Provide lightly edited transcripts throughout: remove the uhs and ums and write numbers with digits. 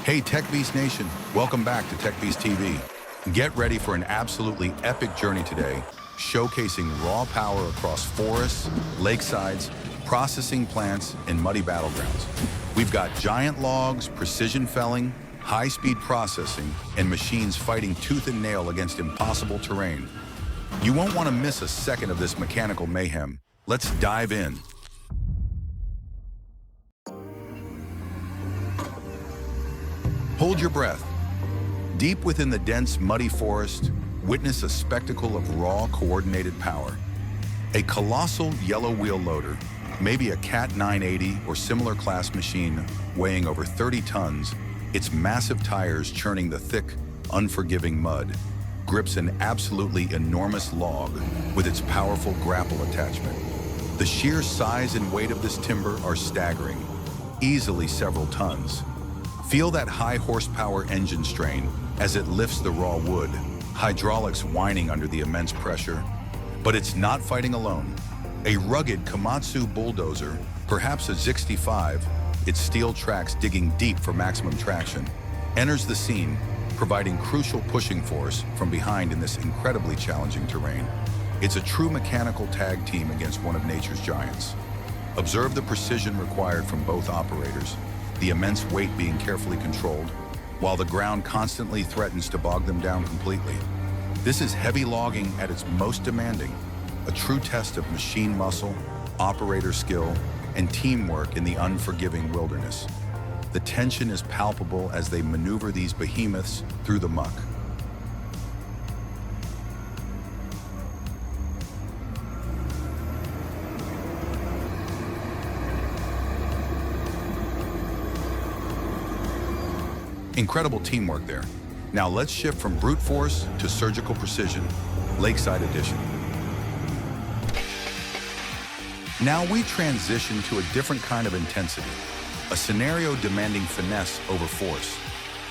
Hey Techbeast Nation, welcome back to Techbeast TV. Get ready for an absolutely epic journey today, showcasing raw power across forests, lakesides, processing plants, and muddy battlegrounds. We've got giant logs, precision felling, high-speed processing, and machines fighting tooth and nail against impossible terrain. You won't want to miss a second of this mechanical mayhem. Let's dive in. Hold your breath. Deep within the dense, muddy forest, witness a spectacle of raw, coordinated power. A colossal yellow wheel loader, maybe a Cat 980 or similar class machine weighing over 30 tons, its massive tires churning the thick, unforgiving mud, grips an absolutely enormous log with its powerful grapple attachment. The sheer size and weight of this timber are staggering, easily several tons. Feel that high horsepower engine strain as it lifts the raw wood, hydraulics whining under the immense pressure. But it's not fighting alone. A rugged Komatsu bulldozer, perhaps a 65, its steel tracks digging deep for maximum traction, enters the scene, providing crucial pushing force from behind in this incredibly challenging terrain. It's a true mechanical tag team against one of nature's giants. Observe the precision required from both operators, the immense weight being carefully controlled, while the ground constantly threatens to bog them down completely. This is heavy logging at its most demanding, a true test of machine muscle, operator skill, and teamwork in the unforgiving wilderness. The tension is palpable as they maneuver these behemoths through the muck. Incredible teamwork there. Now let's shift from brute force to surgical precision, Lakeside Edition. Now we transition to a different kind of intensity, a scenario demanding finesse over force.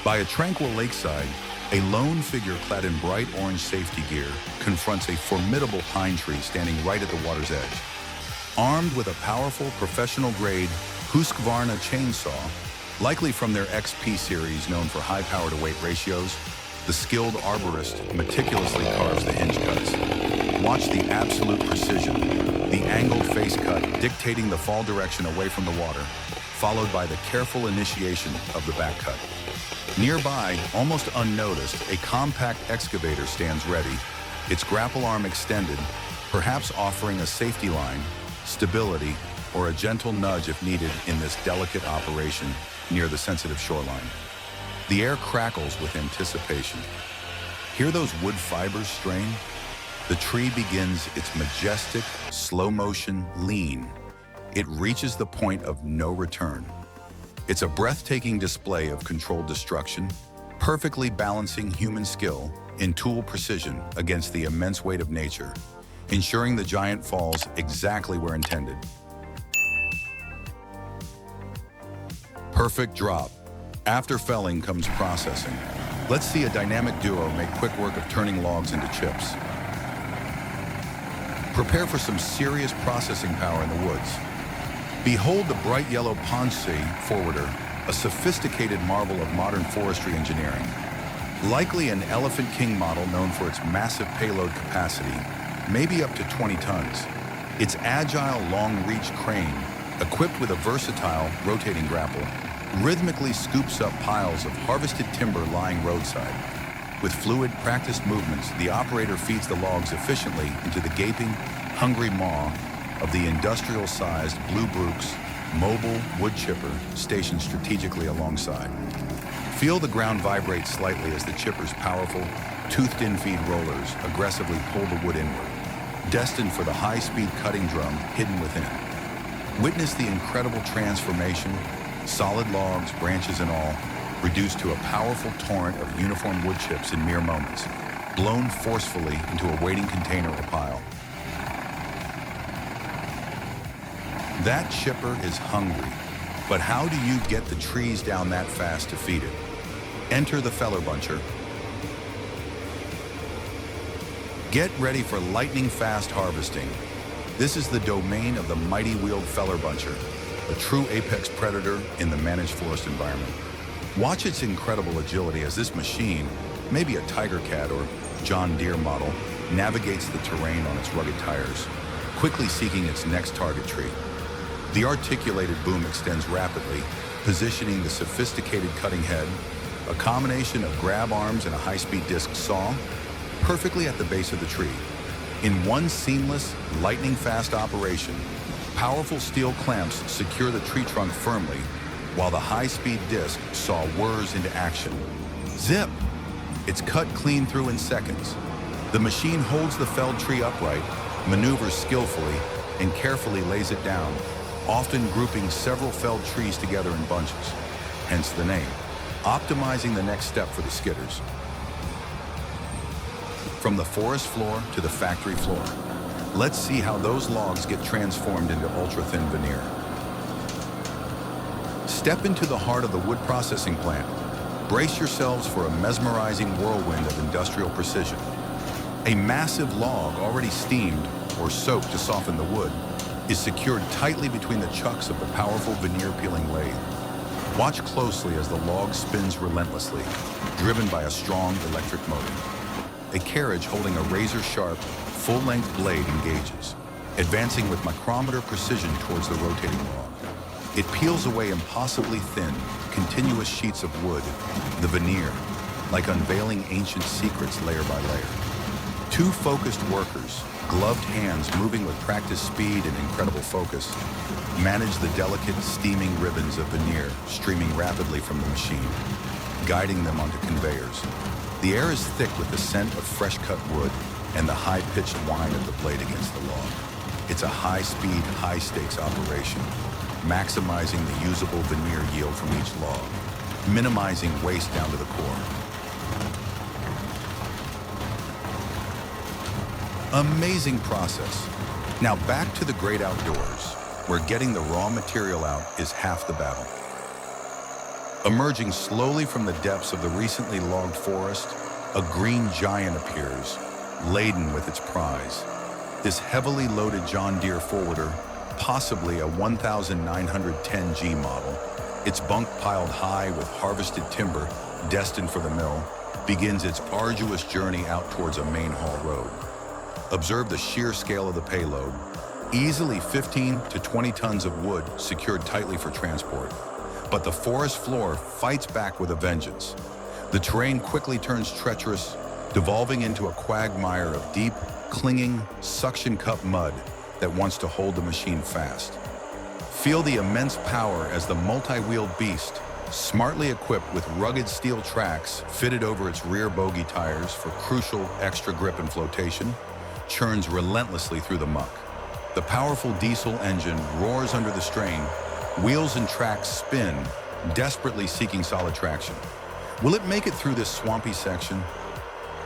By a tranquil lakeside, a lone figure clad in bright orange safety gear confronts a formidable pine tree standing right at the water's edge. Armed with a powerful professional-grade Husqvarna chainsaw, likely from their XP series known for high power-to-weight ratios, the skilled arborist meticulously carves the hinge cuts. Watch the absolute precision, the angled face cut dictating the fall direction away from the water, followed by the careful initiation of the back cut. Nearby, almost unnoticed, a compact excavator stands ready, its grapple arm extended, perhaps offering a safety line, stability, or a gentle nudge if needed in this delicate operation near the sensitive shoreline. The air crackles with anticipation. Hear those wood fibers strain? The tree begins its majestic, slow-motion lean. It reaches the point of no return. It's a breathtaking display of controlled destruction, perfectly balancing human skill in tool precision against the immense weight of nature, ensuring the giant falls exactly where intended. Perfect drop. After felling comes processing. Let's see a dynamic duo make quick work of turning logs into chips. Prepare for some serious processing power in the woods. Behold the bright yellow Ponce forwarder, a sophisticated marvel of modern forestry engineering. Likely an Elephant King model known for its massive payload capacity, maybe up to 20 tons. Its agile, long-reach crane, equipped with a versatile, rotating grapple, rhythmically scoops up piles of harvested timber lying roadside. With fluid, practiced movements, the operator feeds the logs efficiently into the gaping, hungry maw of the industrial-sized Blue Brooks mobile wood chipper stationed strategically alongside. Feel the ground vibrate slightly as the chipper's powerful, toothed-in feed rollers aggressively pull the wood inward, destined for the high-speed cutting drum hidden within. Witness the incredible transformation, solid logs, branches and all, reduced to a powerful torrent of uniform wood chips in mere moments, blown forcefully into a waiting container or pile. That chipper is hungry, but how do you get the trees down that fast to feed it? Enter the feller buncher. Get ready for lightning-fast harvesting. This is the domain of the mighty wheeled feller buncher, a true apex predator in the managed forest environment. Watch its incredible agility as this machine, maybe a Tiger Cat or John Deere model, navigates the terrain on its rugged tires, quickly seeking its next target tree. The articulated boom extends rapidly, positioning the sophisticated cutting head, a combination of grab arms and a high-speed disc saw, perfectly at the base of the tree. In one seamless, lightning-fast operation, powerful steel clamps secure the tree trunk firmly, while the high-speed disc saw whirs into action. Zip! It's cut clean through in seconds. The machine holds the felled tree upright, maneuvers skillfully, and carefully lays it down, often grouping several felled trees together in bunches, hence the name, optimizing the next step for the skidders. From the forest floor to the factory floor, let's see how those logs get transformed into ultra-thin veneer. Step into the heart of the wood processing plant. Brace yourselves for a mesmerizing whirlwind of industrial precision. A massive log already steamed or soaked to soften the wood is secured tightly between the chucks of the powerful veneer peeling lathe. Watch closely as the log spins relentlessly, driven by a strong electric motor. A carriage holding a razor-sharp, full-length blade engages, advancing with micrometer precision towards the rotating log. It peels away impossibly thin, continuous sheets of wood, the veneer, like unveiling ancient secrets layer by layer. Two focused workers, gloved hands moving with practiced speed and incredible focus, manage the delicate, steaming ribbons of veneer streaming rapidly from the machine, guiding them onto conveyors. The air is thick with the scent of fresh-cut wood and the high-pitched whine of the blade against the log. It's a high-speed, high-stakes operation, maximizing the usable veneer yield from each log, minimizing waste down to the core. Amazing process. Now back to the great outdoors, where getting the raw material out is half the battle. Emerging slowly from the depths of the recently logged forest, a green giant appears, laden with its prize. This heavily loaded John Deere forwarder, possibly a 1910G model, its bunk piled high with harvested timber destined for the mill, begins its arduous journey out towards a main haul road. Observe the sheer scale of the payload, easily 15 to 20 tons of wood secured tightly for transport. But the forest floor fights back with a vengeance. The terrain quickly turns treacherous, devolving into a quagmire of deep, clinging, suction-cup mud that wants to hold the machine fast. Feel the immense power as the multi-wheeled beast, smartly equipped with rugged steel tracks fitted over its rear bogie tires for crucial extra grip and flotation, churns relentlessly through the muck. The powerful diesel engine roars under the strain. Wheels and tracks spin, desperately seeking solid traction. Will it make it through this swampy section?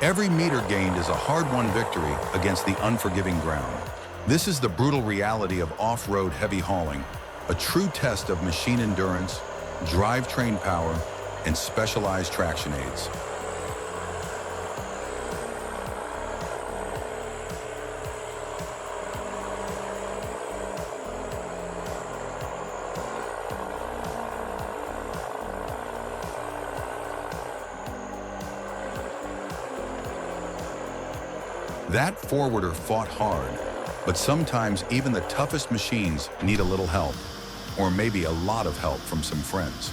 Every meter gained is a hard-won victory against the unforgiving ground. This is the brutal reality of off-road heavy hauling, a true test of machine endurance, drivetrain power, and specialized traction aids. That forwarder fought hard, but sometimes even the toughest machines need a little help, or maybe a lot of help from some friends.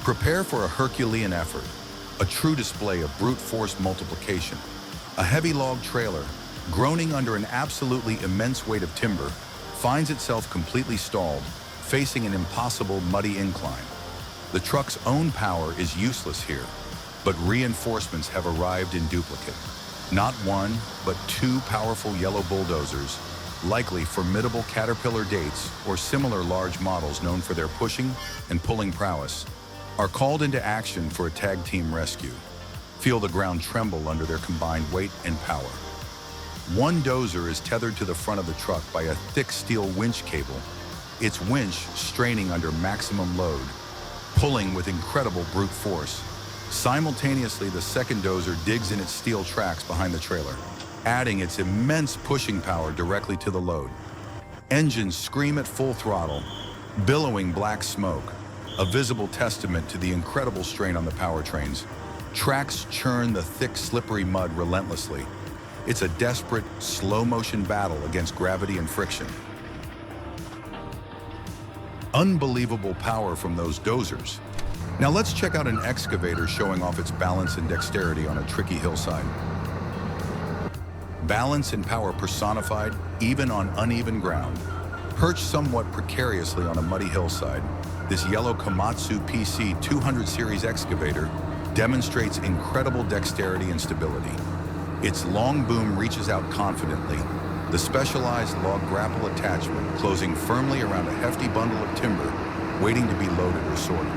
Prepare for a Herculean effort, a true display of brute force multiplication. A heavy log trailer, groaning under an absolutely immense weight of timber, finds itself completely stalled, facing an impossible muddy incline. The truck's own power is useless here, but reinforcements have arrived in duplicate. Not one, but two powerful yellow bulldozers, likely formidable Caterpillar Dates or similar large models known for their pushing and pulling prowess, are called into action for a tag team rescue. Feel the ground tremble under their combined weight and power. One dozer is tethered to the front of the truck by a thick steel winch cable, its winch straining under maximum load, pulling with incredible brute force. Simultaneously, the second dozer digs in its steel tracks behind the trailer, adding its immense pushing power directly to the load. Engines scream at full throttle, billowing black smoke. a visible testament to the incredible strain on the powertrains. Tracks churn the thick, slippery mud relentlessly. It's a desperate, slow-motion battle against gravity and friction. Unbelievable power from those dozers. Now let's check out an excavator showing off its balance and dexterity on a tricky hillside. Balance and power personified, even on uneven ground. Perched somewhat precariously on a muddy hillside, this yellow Komatsu PC 200 series excavator demonstrates incredible dexterity and stability. Its long boom reaches out confidently, the specialized log grapple attachment closing firmly around a hefty bundle of timber waiting to be loaded or sorted.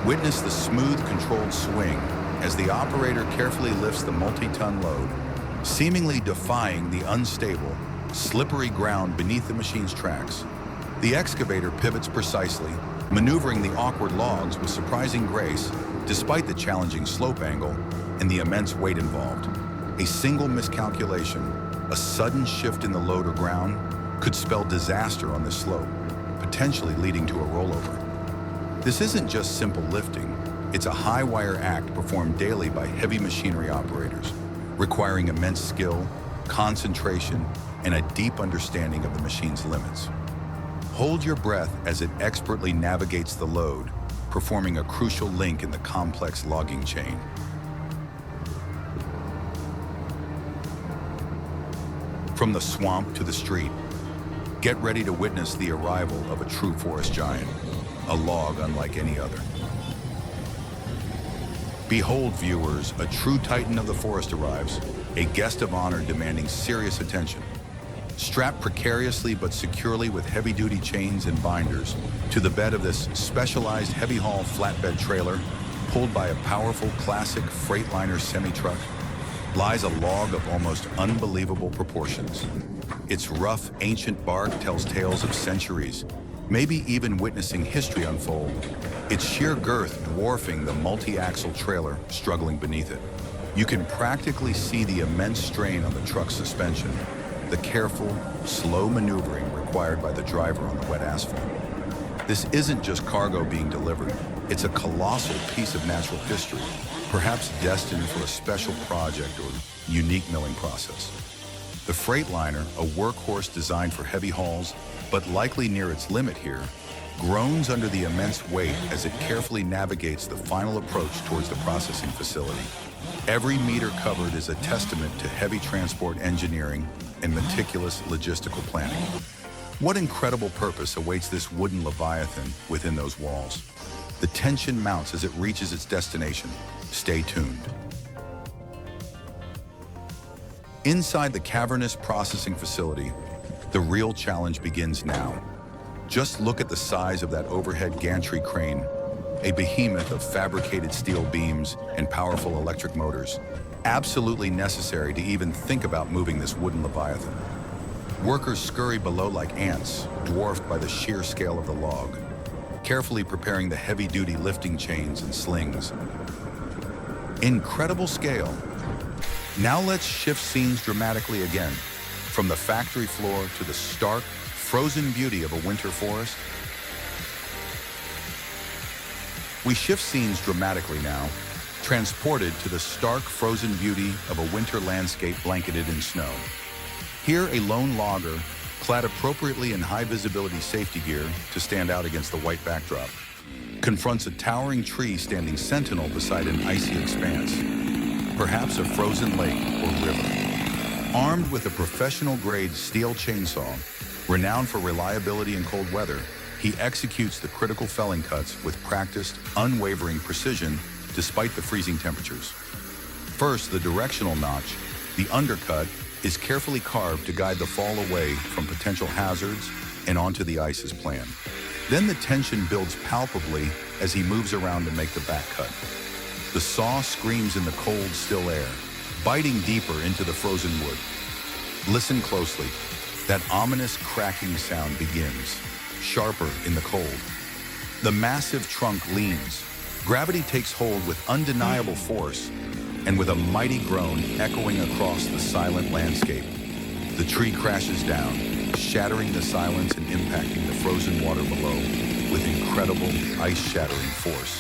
Witness the smooth, controlled swing as the operator carefully lifts the multi-ton load, seemingly defying the unstable, slippery ground beneath the machine's tracks. The excavator pivots precisely, maneuvering the awkward logs with surprising grace despite the challenging slope angle and the immense weight involved. A single miscalculation, a sudden shift in the load or ground, could spell disaster on this slope, potentially leading to a rollover. This isn't just simple lifting, it's a high-wire act performed daily by heavy machinery operators, requiring immense skill, concentration, and a deep understanding of the machine's limits. Hold your breath as it expertly navigates the load, performing a crucial link in the complex logging chain. From the swamp to the street, get ready to witness the arrival of a true forest giant, a log unlike any other. Behold, viewers, a true titan of the forest arrives, a guest of honor demanding serious attention. Strapped precariously but securely with heavy-duty chains and binders to the bed of this specialized heavy-haul flatbed trailer, pulled by a powerful classic Freightliner semi-truck, lies a log of almost unbelievable proportions. Its rough, ancient bark tells tales of centuries, maybe even witnessing history unfold, its sheer girth dwarfing the multi-axle trailer struggling beneath it. You can practically see the immense strain on the truck's suspension, the careful, slow maneuvering required by the driver on the wet asphalt. This isn't just cargo being delivered, it's a colossal piece of natural history, perhaps destined for a special project or unique milling process. The Freightliner, a workhorse designed for heavy hauls, but likely near its limit here, groans under the immense weight as it carefully navigates the final approach towards the processing facility. Every meter covered is a testament to heavy transport engineering and meticulous logistical planning. What incredible purpose awaits this wooden leviathan within those walls? The tension mounts as it reaches its destination. Stay tuned. Inside the cavernous processing facility, the real challenge begins now. Just look at the size of that overhead gantry crane, a behemoth of fabricated steel beams and powerful electric motors, absolutely necessary to even think about moving this wooden leviathan. Workers scurry below like ants, dwarfed by the sheer scale of the log, carefully preparing the heavy-duty lifting chains and slings. Incredible scale. Now let's shift scenes dramatically again, from the factory floor to the stark, frozen beauty of a winter forest. We shift scenes dramatically now, transported to the stark, frozen beauty of a winter landscape blanketed in snow. Here, a lone logger, clad appropriately in high-visibility safety gear to stand out against the white backdrop, confronts a towering tree standing sentinel beside an icy expanse, perhaps a frozen lake or river. Armed with a professional-grade steel chainsaw, renowned for reliability in cold weather, he executes the critical felling cuts with practiced, unwavering precision despite the freezing temperatures. First, the directional notch, the undercut, is carefully carved to guide the fall away from potential hazards and onto the ice as planned. Then the tension builds palpably as he moves around to make the back cut. The saw screams in the cold, still air, biting deeper into the frozen wood. Listen closely. That ominous cracking sound begins, sharper in the cold. The massive trunk leans. Gravity takes hold with undeniable force, and with a mighty groan echoing across the silent landscape, the tree crashes down, shattering the silence and impacting the frozen water below, with incredible ice-shattering force.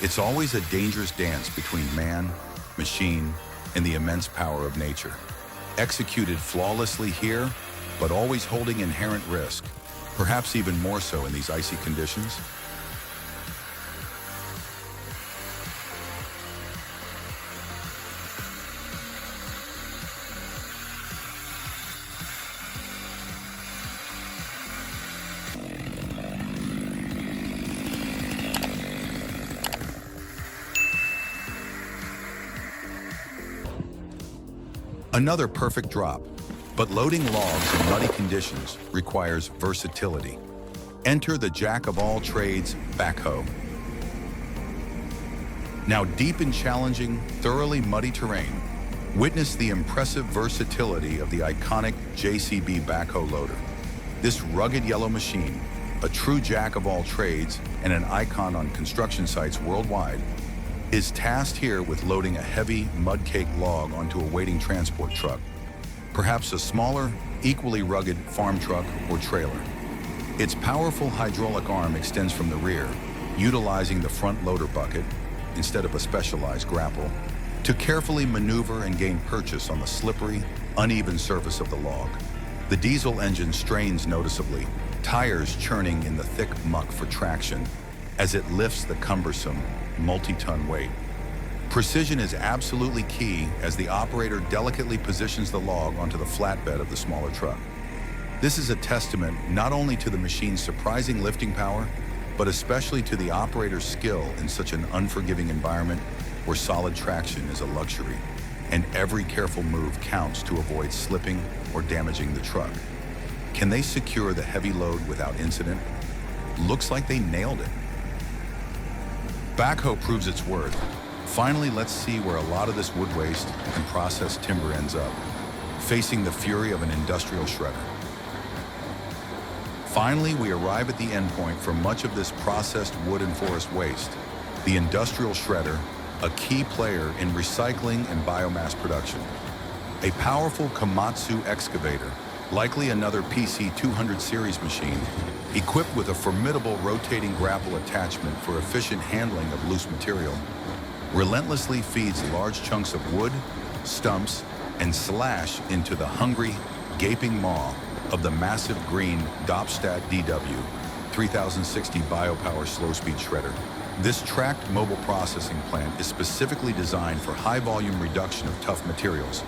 It's always a dangerous dance between man, machine, and the immense power of nature. Executed flawlessly here, but always holding inherent risk, perhaps even more so in these icy conditions. Another perfect drop, but loading logs in muddy conditions requires versatility. Enter the jack-of-all-trades backhoe. Now deep in challenging, thoroughly muddy terrain, witness the impressive versatility of the iconic JCB backhoe loader. This rugged yellow machine, a true jack-of-all-trades and an icon on construction sites worldwide, is tasked here with loading a heavy, mud-caked log onto a waiting transport truck, perhaps a smaller, equally rugged farm truck or trailer. Its powerful hydraulic arm extends from the rear, utilizing the front loader bucket, instead of a specialized grapple, to carefully maneuver and gain purchase on the slippery, uneven surface of the log. The diesel engine strains noticeably, tires churning in the thick muck for traction, as it lifts the cumbersome, multi-ton weight. Precision is absolutely key as the operator delicately positions the log onto the flatbed of the smaller truck. This is a testament not only to the machine's surprising lifting power, but especially to the operator's skill in such an unforgiving environment where solid traction is a luxury, and every careful move counts to avoid slipping or damaging the truck. Can they secure the heavy load without incident? Looks like they nailed it. Backhoe proves its worth. Finally, let's see where a lot of this wood waste and processed timber ends up, facing the fury of an industrial shredder. Finally, we arrive at the endpoint for much of this processed wood and forest waste, the industrial shredder, a key player in recycling and biomass production. A powerful Komatsu excavator, likely another PC 200 series machine, equipped with a formidable rotating grapple attachment for efficient handling of loose material, relentlessly feeds large chunks of wood, stumps, and slash into the hungry, gaping maw of the massive green Dopstat DW 3060 Biopower slow-speed shredder. This tracked mobile processing plant is specifically designed for high-volume reduction of tough materials.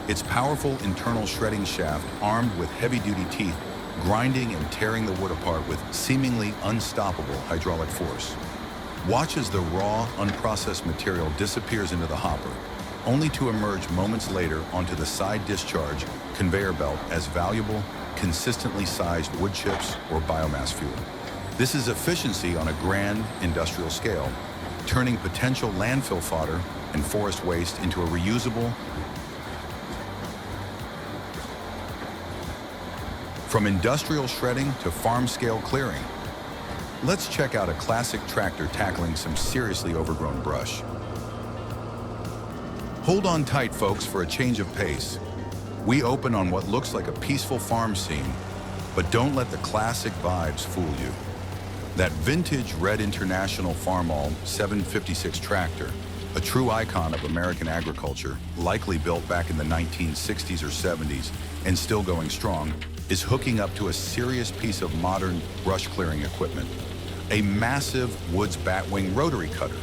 Its powerful internal shredding shaft, armed with heavy-duty teeth, grinding and tearing the wood apart with seemingly unstoppable hydraulic force. Watch as the raw, unprocessed material disappears into the hopper, only to emerge moments later onto the side discharge conveyor belt as valuable, consistently sized wood chips or biomass fuel. This is efficiency on a grand industrial scale, turning potential landfill fodder and forest waste into a reusable. From industrial shredding to farm-scale clearing, let's check out a classic tractor tackling some seriously overgrown brush. Hold on tight, folks, for a change of pace. We open on what looks like a peaceful farm scene, but don't let the classic vibes fool you. That vintage red International Farmall 756 tractor, a true icon of American agriculture, likely built back in the 1960s or 70s and still going strong, is hooking up to a serious piece of modern brush clearing equipment, a massive Woods Batwing rotary cutter.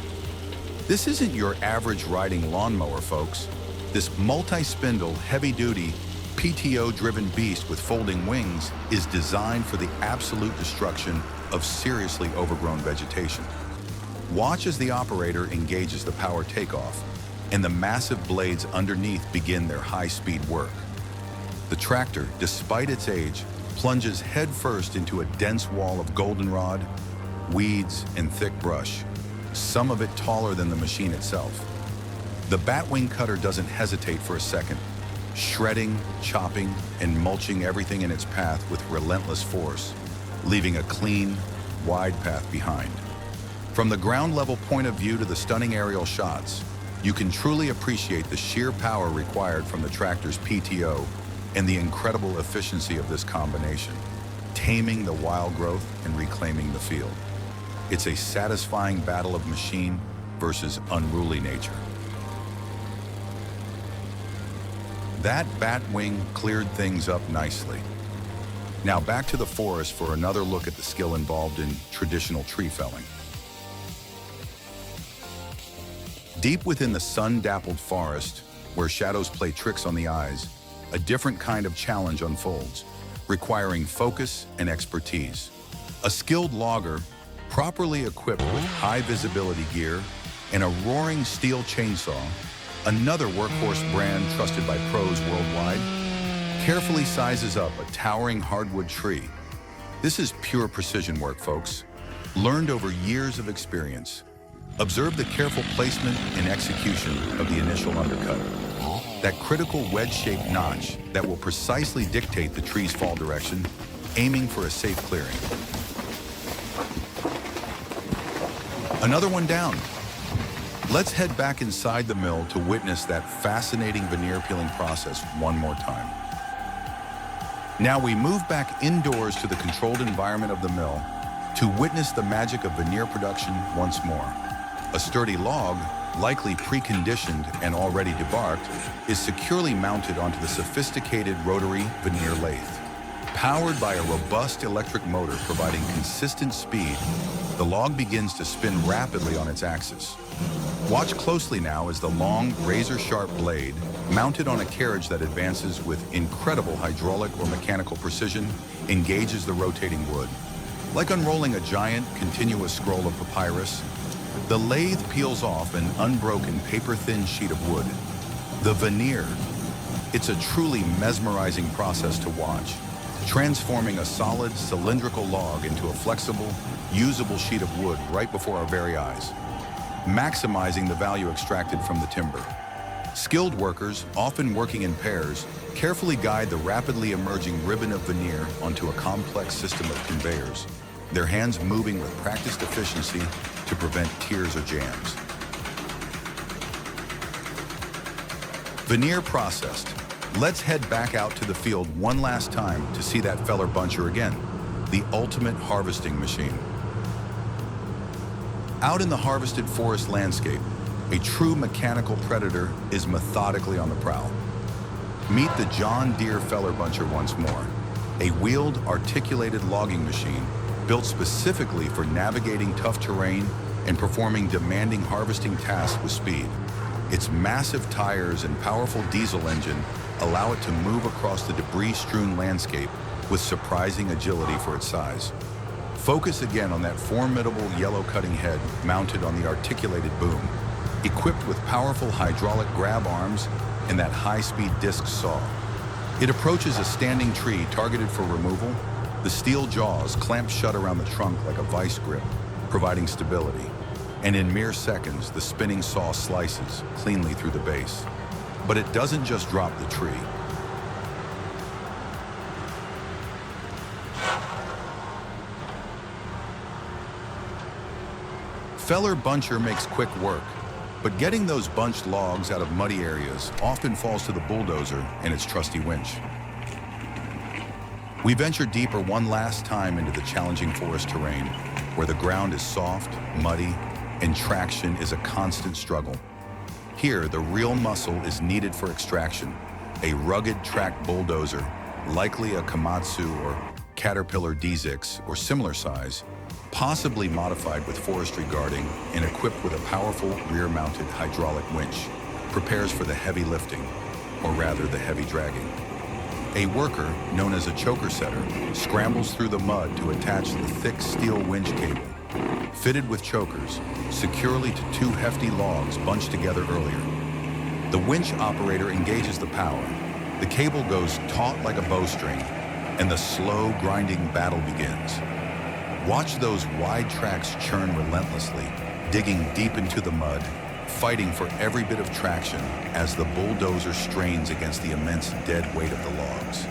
This isn't your average riding lawnmower, folks. This multi-spindle, heavy-duty, PTO-driven beast with folding wings is designed for the absolute destruction of seriously overgrown vegetation. Watch as the operator engages the power takeoff, and the massive blades underneath begin their high-speed work. The tractor, despite its age, plunges headfirst into a dense wall of goldenrod, weeds, and thick brush, some of it taller than the machine itself. The Batwing cutter doesn't hesitate for a second, shredding, chopping, and mulching everything in its path with relentless force, leaving a clean, wide path behind. From the ground-level point of view to the stunning aerial shots, you can truly appreciate the sheer power required from the tractor's PTO and the incredible efficiency of this combination. taming the wild growth and reclaiming the field. It's a satisfying battle of machine versus unruly nature. That bat wing cleared things up nicely. Now back to the forest for another look at the skill involved in traditional tree felling. Deep within the sun-dappled forest, where shadows play tricks on the eyes, a different kind of challenge unfolds, requiring focus and expertise. A skilled logger, properly equipped with high-visibility gear and a roaring steel chainsaw, another workhorse brand trusted by pros worldwide, carefully sizes up a towering hardwood tree. This is pure precision work, folks, learned over years of experience. Observe the careful placement and execution of the initial undercut. That critical wedge-shaped notch that will precisely dictate the tree's fall direction, aiming for a safe clearing. Another one down. Let's head back inside the mill to witness that fascinating veneer peeling process one more time. Now we move back indoors to the controlled environment of the mill to witness the magic of veneer production once more. A sturdy log, likely preconditioned and already debarked, is securely mounted onto the sophisticated rotary veneer lathe. Powered by a robust electric motor providing consistent speed, the log begins to spin rapidly on its axis. Watch closely now as the long, razor-sharp blade, mounted on a carriage that advances with incredible hydraulic or mechanical precision, engages the rotating wood. Like unrolling a giant, continuous scroll of papyrus, the lathe peels off an unbroken paper-thin sheet of wood. The veneer. It's a truly mesmerizing process to watch, transforming a solid, cylindrical log into a flexible, usable sheet of wood right before our very eyes, maximizing the value extracted from the timber. Skilled workers, often working in pairs, carefully guide the rapidly emerging ribbon of veneer onto a complex system of conveyors, their hands moving with practiced efficiency to prevent tears or jams. Veneer processed. Let's head back out to the field one last time to see that feller buncher again, the ultimate harvesting machine. Out in the harvested forest landscape, a true mechanical predator is methodically on the prowl. Meet the John Deere feller buncher once more, a wheeled, articulated logging machine built specifically for navigating tough terrain and performing demanding harvesting tasks with speed. Its massive tires and powerful diesel engine allow it to move across the debris-strewn landscape with surprising agility for its size. Focus again on that formidable yellow cutting head mounted on the articulated boom, equipped with powerful hydraulic grab arms and that high-speed disc saw. It approaches a standing tree targeted for removal. The steel jaws clamp shut around the trunk like a vice grip, providing stability. And in mere seconds, the spinning saw slices cleanly through the base. But it doesn't just drop the tree. Feller buncher makes quick work, but getting those bunched logs out of muddy areas often falls to the bulldozer and its trusty winch. We venture deeper one last time into the challenging forest terrain, where the ground is soft, muddy, and traction is a constant struggle. Here, the real muscle is needed for extraction, a rugged track bulldozer, likely a Komatsu or Caterpillar D6 or similar size, possibly modified with forestry guarding and equipped with a powerful rear-mounted hydraulic winch, prepares for the heavy lifting, or rather the heavy dragging. A worker, known as a choker setter, scrambles through the mud to attach the thick steel winch cable, fitted with chokers, securely to two hefty logs bunched together earlier. The winch operator engages the power. The cable goes taut like a bowstring, and the slow, grinding battle begins. Watch those wide tracks churn relentlessly, digging deep into the mud, fighting for every bit of traction as the bulldozer strains against the immense dead weight of the logs.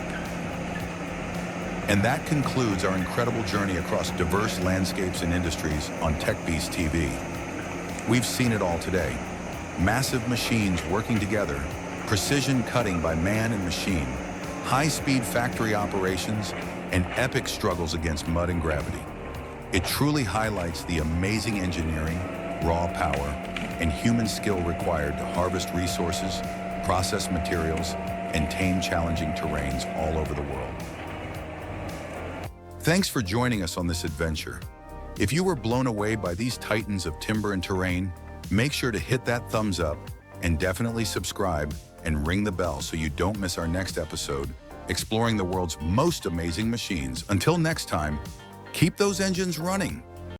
And that concludes our incredible journey across diverse landscapes and industries on Techbeast TV. We've seen it all today. Massive machines working together, precision cutting by man and machine, high-speed factory operations, and epic struggles against mud and gravity. It truly highlights the amazing engineering, raw power, and human skill required to harvest resources, process materials, and tame challenging terrains all over the world. Thanks for joining us on this adventure. If you were blown away by these titans of timber and terrain, make sure to hit that thumbs up and definitely subscribe and ring the bell so you don't miss our next episode, exploring the world's most amazing machines. Until next time, keep those engines running.